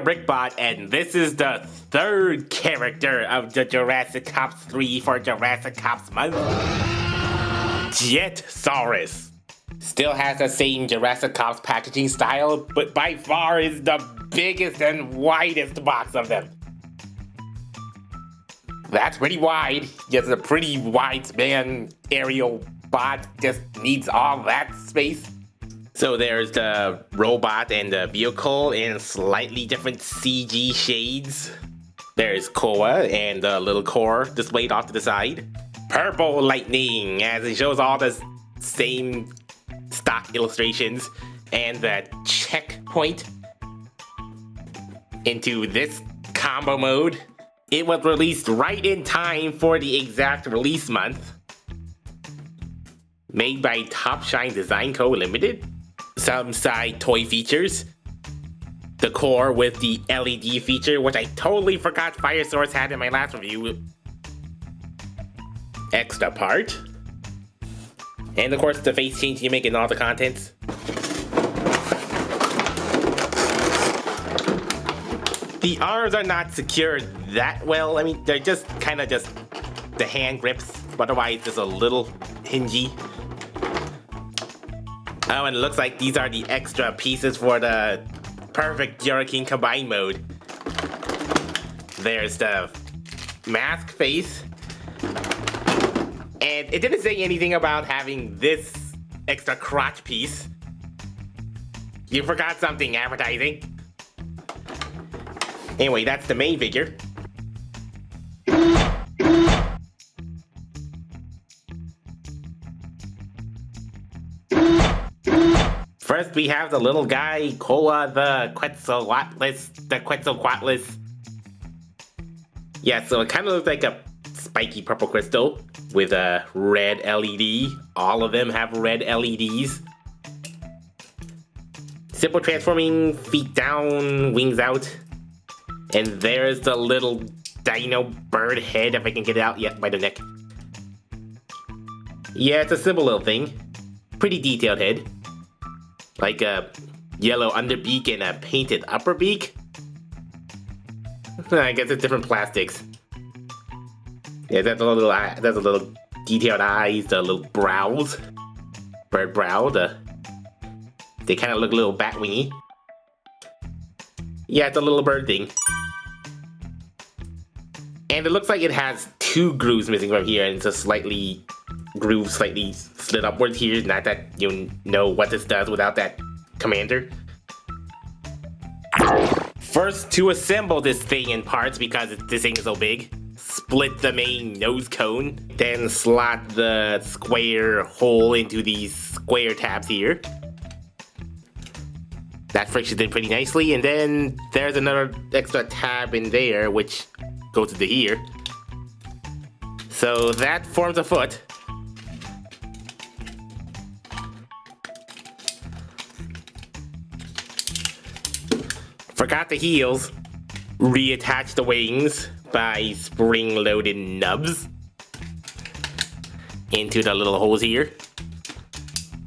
KRBrickBot, and this is the third character of the Jurassic Cops 3 for Jurassic Cops Month. Jetsaurus. Still has the same Jurassic Cops packaging style, but by far is the biggest and widest box of them. That's pretty wide. Just a pretty wide span aerial bot, just needs all that space. So there's the robot and the vehicle in slightly different CG shades. There's Quoa and the little core displayed off to the side. Purple lightning, as it shows all the same stock illustrations. And the checkpoint into this combo mode. It was released right in time for the exact release month. Made by Top Shine Design Co. Limited. Some side toy features. The core with the LED feature, which I totally forgot Firesource had in my last review. Extra part. And of course the face change you make in all the contents. The arms are not secured that well. I mean, they're just kind of just the hand grips, but otherwise just a little hingy. Oh, and it looks like these are the extra pieces for the perfect Jourdakin combine mode. There's the mask face. And it didn't say anything about having this extra crotch piece. You forgot something, advertising. Anyway, that's the main figure. First, we have the little guy, Quoa the Quetzalcoatlus. Yeah, so it kind of looks like a spiky purple crystal with a red LED. All of them have red LEDs. Simple transforming, feet down, wings out. And there's the little dino bird head, if I can get it out yet by the neck. Yeah, it's a simple little thing. Pretty detailed head. Like a yellow underbeak and a painted upper beak. I guess it's different plastics. Yeah, that's a little detailed eyes, the little brows. Bird brow, they kind of look a little bat wingy. Yeah, it's a little bird thing. And it looks like it has two grooves missing from here, and it's a slightly slid upwards here. Not that you know what this does without that commander. First, to assemble this thing in parts, because this thing is so big, split the main nose cone, then slot the square hole into these square tabs here. That frictions in pretty nicely, and then there's another extra tab in there, which goes into here. So that forms a foot. Forgot the heels. Reattach the wings by spring-loaded nubs into the little holes here.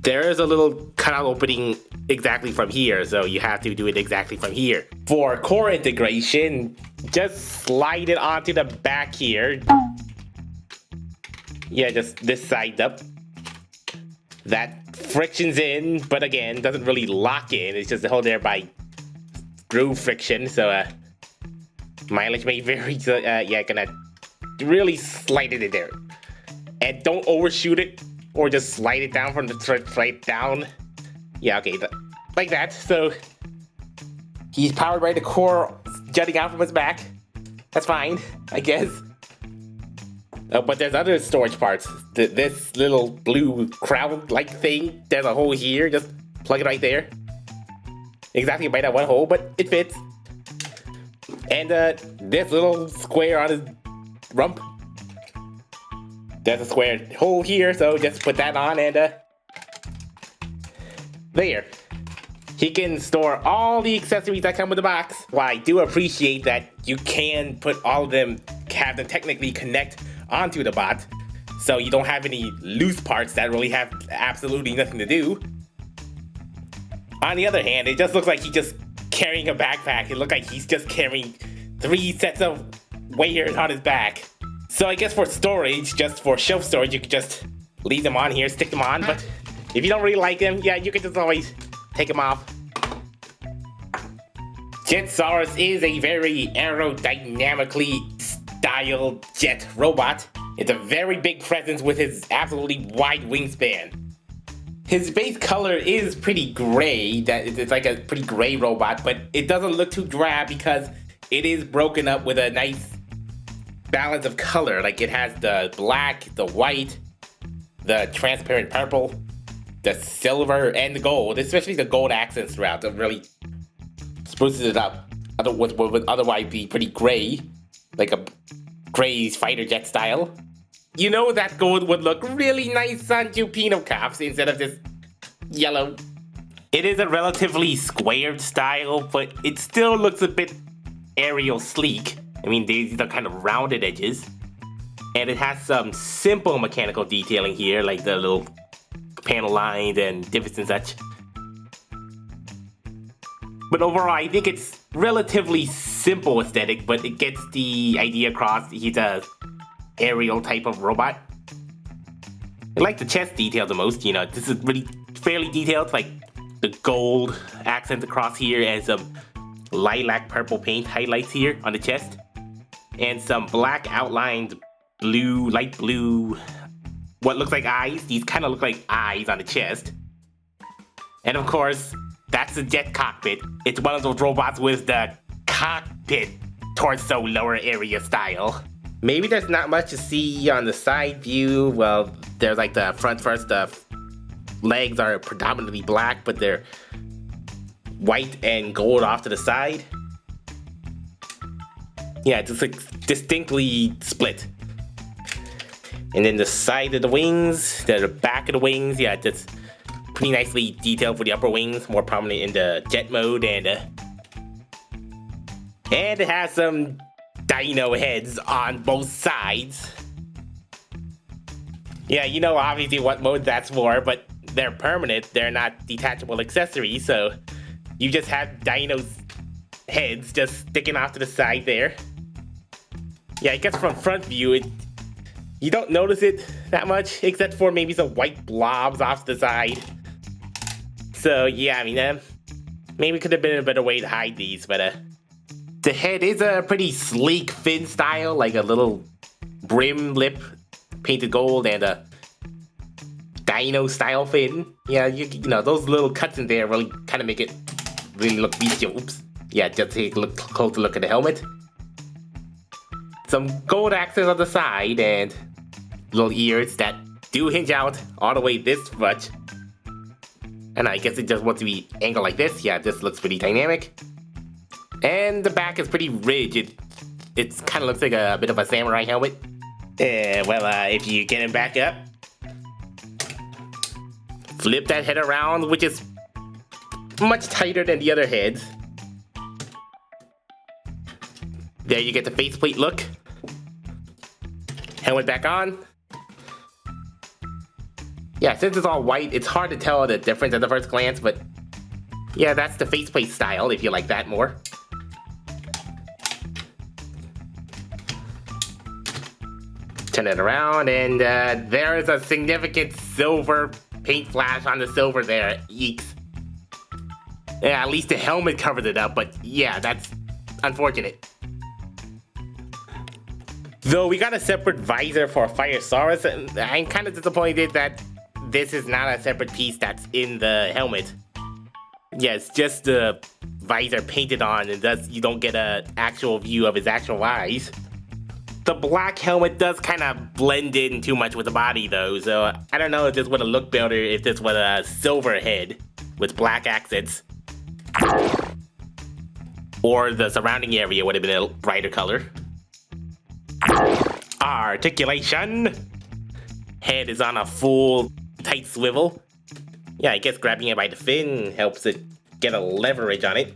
There is a little cutout opening exactly from here, so you have to do it exactly from here. For core integration, just slide it onto the back here. Yeah, just this side up. That frictions in, but again, doesn't really lock in. It's just held there by screw friction, so mileage may vary. So yeah, gonna really slide it in there. And don't overshoot it, or just slide it down from the thread right down. Yeah, okay, like that. So he's powered by the core jutting out from his back. That's fine, I guess. Oh, but there's other storage parts. This little blue crown-like thing, there's a hole here. Just plug it right there. Exactly by that one hole, but it fits. And this little square on his rump. There's a square hole here, so just put that on and there. He can store all the accessories that come with the box. Well, I do appreciate that you can put all of them, have them technically connect onto the bot, so you don't have any loose parts that really have absolutely nothing to do. On the other hand, it just looks like he just carrying a backpack. It looked like he's just carrying 3 sets of waders on his back. So I guess for storage, just for shelf storage, you could just leave them on here, stick them on. But if you don't really like them, yeah, you can just always take them off. Jetsaurus is a very aerodynamically styled jet robot. It's a very big presence with his absolutely wide wingspan. His base color is pretty gray, it's like a pretty gray robot, but it doesn't look too drab because it is broken up with a nice balance of color. Like it has the black, the white, the transparent purple, the silver, and the gold, especially the gold accents throughout. That really spruces it up. What would otherwise be pretty gray, like a gray fighter jet style. You know that gold would look really nice on Jourdupinocops instead of this yellow. It is a relatively squared style, but it still looks a bit aerial sleek. I mean, these are kind of rounded edges. And it has some simple mechanical detailing here, like the little panel lines and divots and such. But overall, I think it's relatively simple aesthetic, but it gets the idea across. He's a aerial type of robot. I like the chest detail the most. You know, this is really fairly detailed, like the gold accents across here and some lilac purple paint highlights here on the chest. And some black outlined blue, light blue, what looks like eyes. These kind of look like eyes on the chest. And of course, that's the jet cockpit. It's one of those robots with the cockpit torso lower area style. Maybe there's not much to see on the side view. Well, there's like the front first. The legs are predominantly black, but they're white and gold off to the side. Yeah, it's like distinctly split. And then the side of the wings, the back of the wings, yeah, it's pretty nicely detailed for the upper wings, more prominent in the jet mode, and it has some dino heads on both sides. Yeah, you know obviously what mode that's for, but they're permanent, they're not detachable accessories, so you just have dino's heads just sticking off to the side there. Yeah, I guess from front view, you don't notice it that much, except for maybe some white blobs off to the side. So yeah, I mean, maybe could have been a better way to hide these, but the head is a pretty sleek fin style, like a little brim lip painted gold and a dino style fin. Yeah, you know, those little cuts in there really kind of make it really look bestial. Oops. Yeah, just take a closer look at the helmet. Some gold accents on the side and little ears that do hinge out all the way this much. And I guess it just wants to be angled like this. Yeah, this looks pretty dynamic. And the back is pretty rigid. It kind of looks like a bit of a samurai helmet. If you get him back up, flip that head around, which is much tighter than the other heads. There you get the faceplate look. Helmet back on. Yeah, since it's all white, it's hard to tell the difference at the first glance, but yeah, that's the faceplate style if you like that more. Turn it around, and there is a significant silver paint flash on the silver there. Eeks. Yeah, at least the helmet covered it up, but yeah, that's unfortunate. Though we got a separate visor for Firesaurus, and I'm kind of disappointed that this is not a separate piece that's in the helmet. Yeah, it's just the visor painted on, and thus you don't get an actual view of his actual eyes. The black helmet does kind of blend in too much with the body though, so I don't know if this would have looked better if this was a silver head with black accents. Or the surrounding area would have been a brighter color. Articulation! Head is on a full tight swivel. Yeah, I guess grabbing it by the fin helps it get a leverage on it.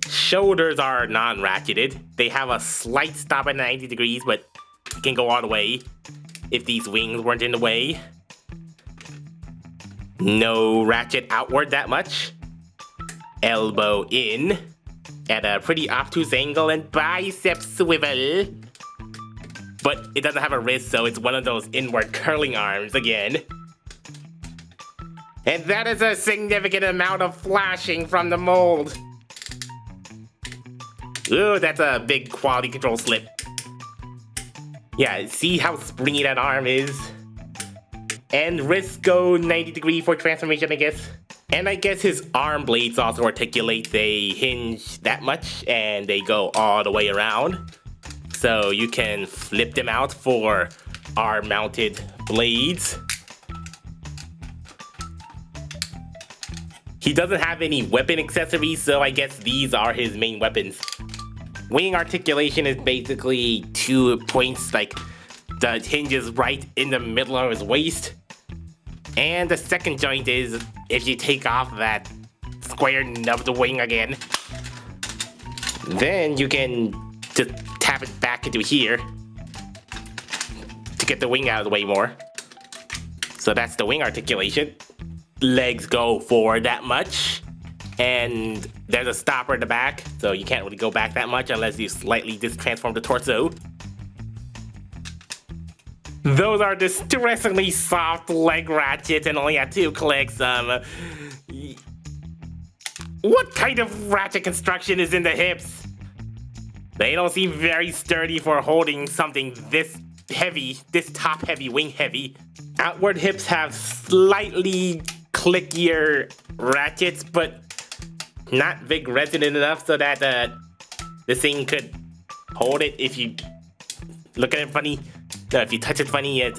Shoulders are non-ratcheted. They have a slight stop at 90 degrees, but it can go all the way if these wings weren't in the way. No ratchet outward that much. elbow in at a pretty obtuse angle and bicep swivel. But it doesn't have a wrist, so it's one of those inward curling arms again. And that is a significant amount of flashing from the mold. Ooh, that's a big quality control slip. Yeah, see how springy that arm is? And wrists go 90-degree for transformation, I guess. And I guess his arm blades also articulate. They hinge that much, and they go all the way around. So you can flip them out for arm-mounted blades. He doesn't have any weapon accessories, so I guess these are his main weapons. Wing articulation is basically 2 points, like the hinge is right in the middle of his waist. And the second joint is if you take off that square nub the wing again, then you can just tap it back into here to get the wing out of the way more. So that's the wing articulation. Legs go forward that much, and there's a stopper in the back, so you can't really go back that much unless you slightly transform the torso. Those are distressingly soft leg ratchets and only have 2 clicks. What kind of ratchet construction is in the hips? They don't seem very sturdy for holding something this heavy, this top heavy, wing heavy. Outward hips have slightly clickier ratchets, but not big resonant enough so that this thing could hold it if you look at it funny. No, if you touch it funny, it's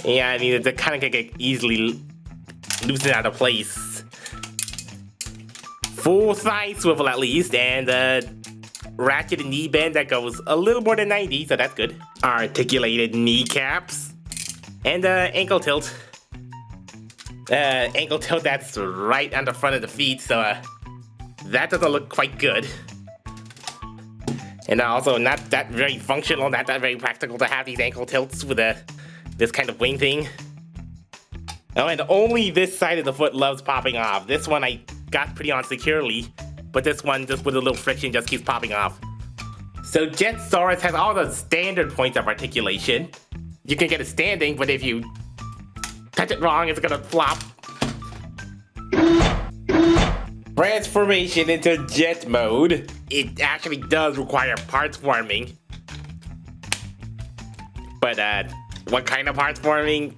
yeah, I mean, it kind of can get easily loosened out of place. Full thigh swivel at least, and ratchet and knee bend that goes a little more than 90, so that's good. Articulated kneecaps, and ankle tilt. Ankle tilt that's right on the front of the feet, so that doesn't look quite good. And also not that very functional, not that very practical to have these ankle tilts with this kind of wing thing. Oh, and only this side of the foot loves popping off. This one I got pretty on securely, but this one just with a little friction just keeps popping off. So Jetsaurus has all the standard points of articulation. You can get it standing, but if you touch it wrong, it's gonna flop. Transformation into jet mode. It actually does require parts forming. But what kind of parts forming?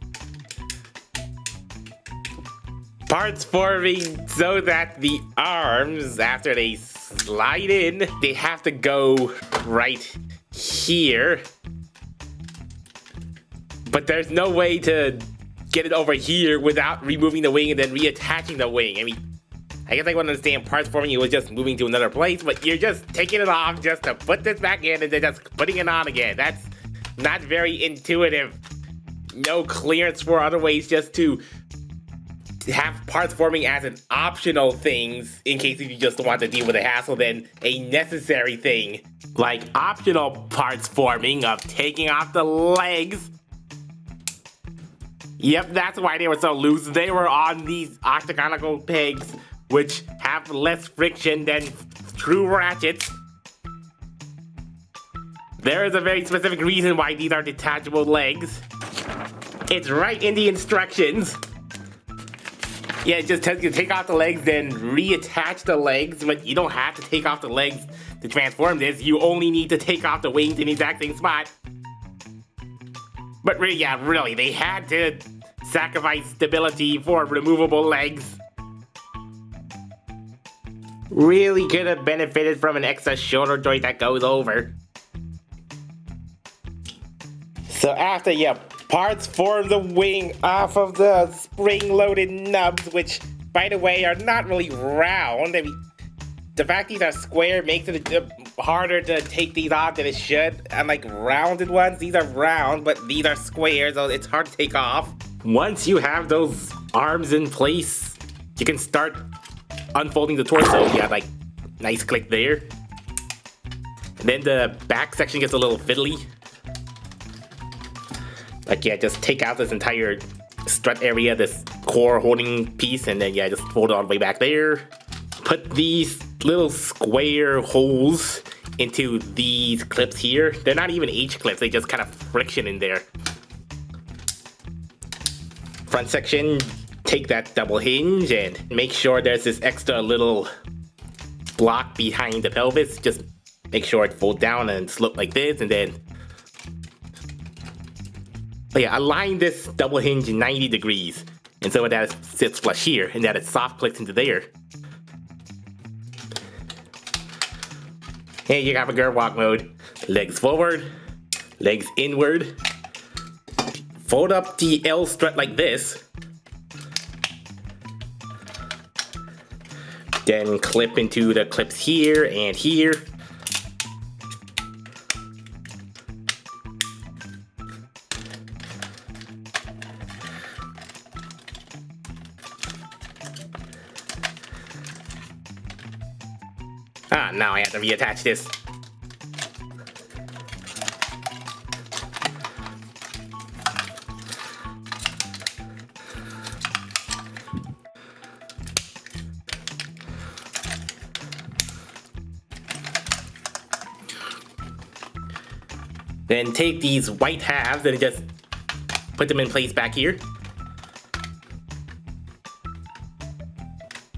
Parts forming so that the arms, after they slide in, they have to go right here. But there's no way to get it over here without removing the wing and then reattaching the wing. I mean, I guess I wouldn't understand parts forming, it was just moving to another place, but you're just taking it off just to put this back in and then just putting it on again. That's not very intuitive. No clearance for other ways, just to have parts forming as an optional thing in case if you just don't want to deal with the hassle, then a necessary thing. Like optional parts forming of taking off the legs. Yep, that's why they were so loose. They were on these octagonal pegs, which have less friction than true ratchets. There is a very specific reason why these are detachable legs. It's right in the instructions. Yeah, it just tells you to take off the legs, then reattach the legs, but you don't have to take off the legs to transform this. You only need to take off the wings in the exact same spot. But really, yeah, really, they had to sacrifice stability for removable legs. Really could have benefited from an extra shoulder joint that goes over. So after you parts form the wing off of the spring-loaded nubs, which, by the way, are not really round. I mean, the fact these are square makes it harder to take these off than it should. Unlike rounded ones, these are round, but these are square, so it's hard to take off. Once you have those arms in place, you can start unfolding the torso. Yeah, like, nice click there. And then the back section gets a little fiddly. Like, yeah, just take out this entire strut area, this core holding piece, and then yeah, just fold it all the way back there. Put these little square holes into these clips here. They're not even H clips, they just kind of friction in there. Front section, take that double hinge and make sure there's this extra little block behind the pelvis. Just make sure it folds down and slope like this, and then align this double hinge 90 degrees, and so that it sits flush here, and that it soft clicks into there. And you have a girl walk mode. Legs forward, legs inward. Fold up the L strut like this. Then clip into the clips here and here. Now I have to reattach this. Then take these white halves and just put them in place back here.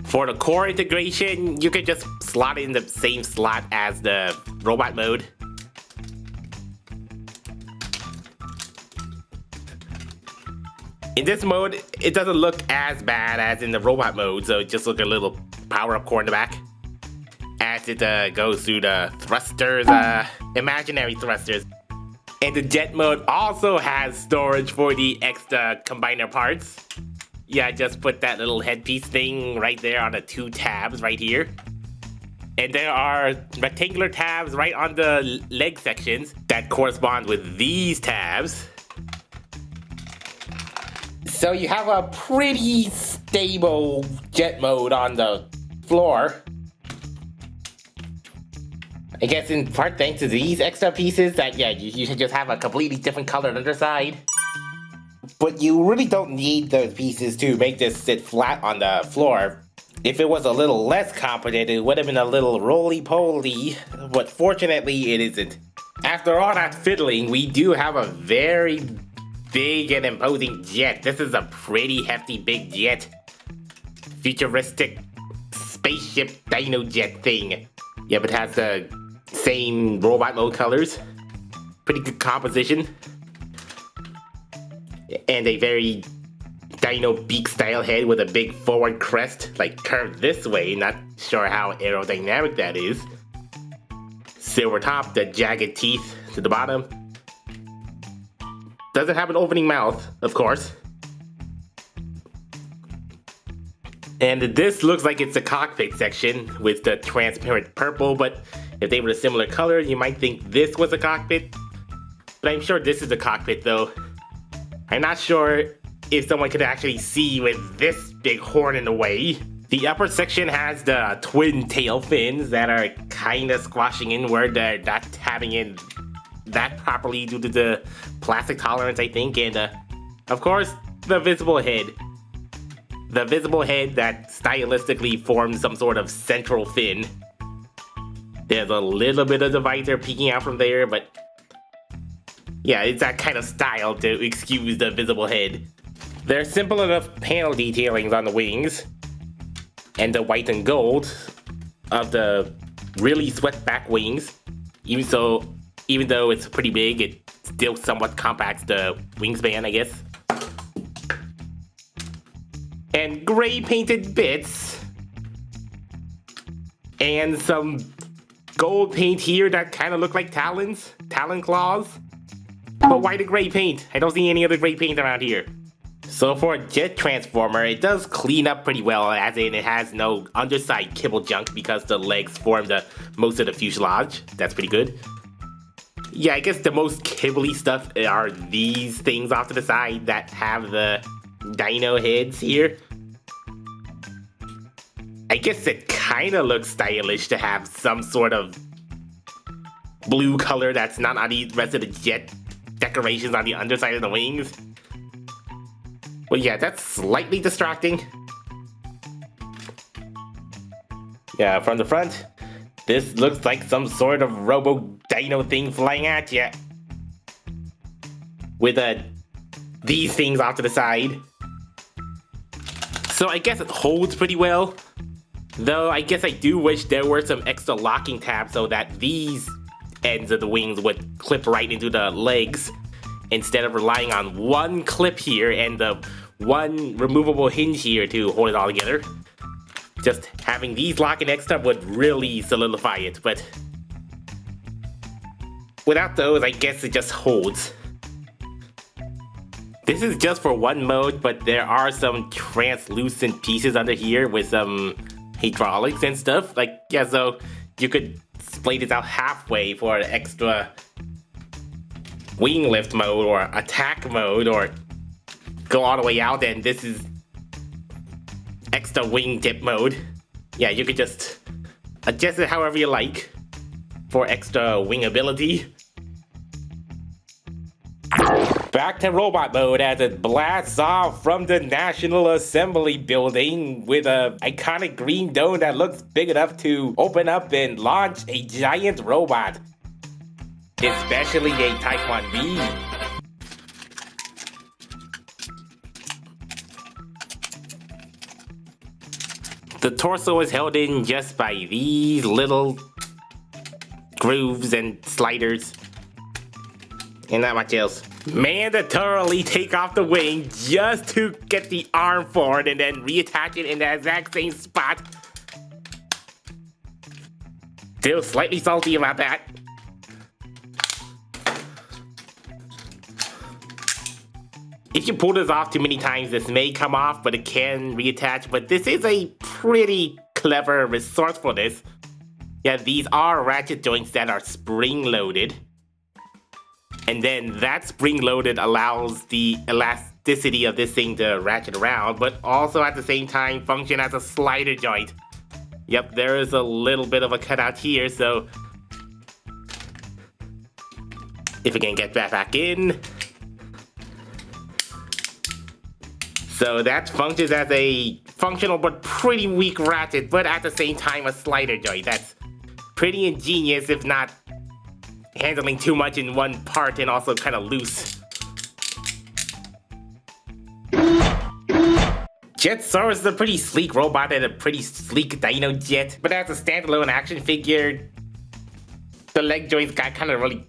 For the core integration, you can just slot it in the same slot as the robot mode. In this mode, it doesn't look as bad as in the robot mode, so it just looks a little power-up core in the back. As it goes through the thrusters, imaginary thrusters. And the jet mode also has storage for the extra combiner parts. Yeah, just put that little headpiece thing right there on the two tabs right here. And there are rectangular tabs right on the leg sections that correspond with these tabs. So you have a pretty stable jet mode on the floor. I guess in part thanks to these extra pieces that, yeah, you should just have a completely different colored underside. But you really don't need those pieces to make this sit flat on the floor. If it was a little less competent, it would have been a little roly-poly, but fortunately it isn't. After all that fiddling, we do have a very big and imposing jet. This is a pretty hefty big jet. Futuristic spaceship dino jet thing. Yeah, but it has the same robot mode colors. Pretty good composition. And a very dino beak style head with a big forward crest, like curved this way. Not sure how aerodynamic that is. Silver top, the jagged teeth to the bottom. Doesn't have an opening mouth, of course. And this looks like it's the cockpit section with the transparent purple, but if they were a similar color, you might think this was a cockpit. But I'm sure this is the cockpit though. I'm not sure if someone could actually see with this big horn in the way. The upper section has the twin tail fins that are kind of squashing inward. They're not having it that properly due to the plastic tolerance, I think. And of course, the visible head. The visible head that stylistically forms some sort of central fin. There's a little bit of the visor peeking out from there, but yeah, it's that kind of style to excuse the visible head. There's simple enough panel detailings on the wings, and the white and gold of the really swept back wings. Even though it's pretty big, it still somewhat compacts the wingspan, I guess. And gray painted bits. And some gold paint here that kind of look like talons, talon claws. But why the gray paint? I don't see any other gray paint around here. So for a jet transformer, it does clean up pretty well, as in it has no underside kibble junk because the legs form most of the fuselage. That's pretty good. Yeah, I guess the most kibbly stuff are these things off to the side that have the dino heads here. I guess it kind of looks stylish to have some sort of blue color that's not on the rest of the jet decorations on the underside of the wings. Well, yeah, that's slightly distracting. Yeah, from the front, this looks like some sort of robo-dino thing flying at you. With these things off to the side. So I guess it holds pretty well. Though I guess I do wish there were some extra locking tabs so that these ends of the wings would clip right into the legs instead of relying on one clip here and the one removable hinge here to hold it all together. Just having these locking extra would really solidify it, but without those, I guess it just holds. This is just for one mode, but there are some translucent pieces under here with some hydraulics and stuff. Like, yeah, so you could split this out halfway for an extra wing lift mode or attack mode, or go all the way out and this is extra wing dip mode. Yeah, you could just adjust it however you like for extra wing ability. Back to robot mode as it blasts off from the National Assembly building with an iconic green dome that looks big enough to open up and launch a giant robot. Especially a Type 1B. The torso is held in just by these little grooves and sliders. And not much else. Mandatorily take off the wing just to get the arm forward and then reattach it in the exact same spot. Still slightly salty about that. If you pull this off too many times, this may come off, but it can reattach. But this is a pretty clever resourcefulness. Yeah, these are ratchet joints that are spring-loaded. And then that spring-loaded allows the elasticity of this thing to ratchet around, but also at the same time function as a slider joint. Yep, there is a little bit of a cutout here, so if we can get that back in. So that functions as a functional but pretty weak ratchet, but at the same time a slider joint. That's pretty ingenious, if not handling too much in one part and also kind of loose. Jetsaurus is a pretty sleek robot and a pretty sleek dino jet, but as a standalone action figure, the leg joints got kind of really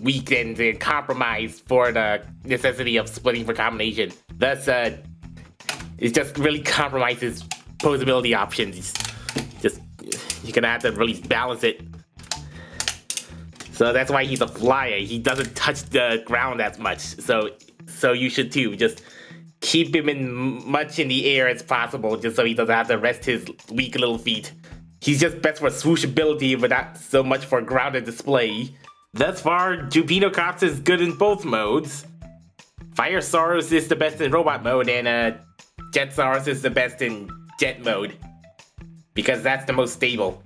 weak and compromised for the necessity of splitting for combination. Thus, it just really compromises posability options. Just, you're gonna have to really balance it. So that's why he's a flyer. He doesn't touch the ground as much. So you should too. Just keep him much in the air as possible, just so he doesn't have to rest his weak little feet. He's just best for swooshability, but not so much for grounded display. Thus far, Jourdinocops is good in both modes. Firesaurus is the best in robot mode, and Jetsaurus is the best in jet mode, because that's the most stable.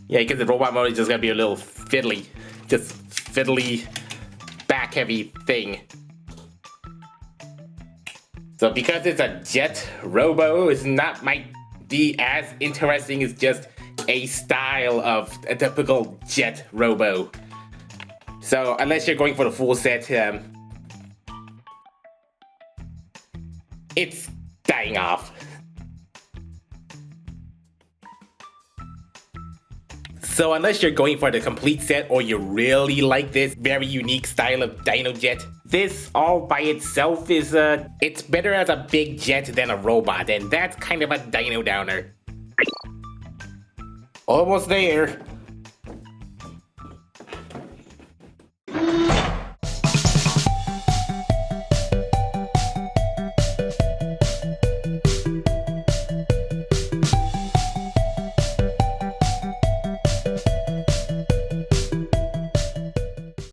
Yeah, because the robot mode is just gonna be a little fiddly. Just fiddly, back-heavy thing. So because it's a jet robo, it's not might be as interesting as just a style of a typical jet robo. So unless you're going for the full set, it's dying off. So unless you're going for the complete set or you really like this very unique style of Dino Jet, this all by itself is it's better as a big jet than a robot, and that's kind of a dino downer. Almost there.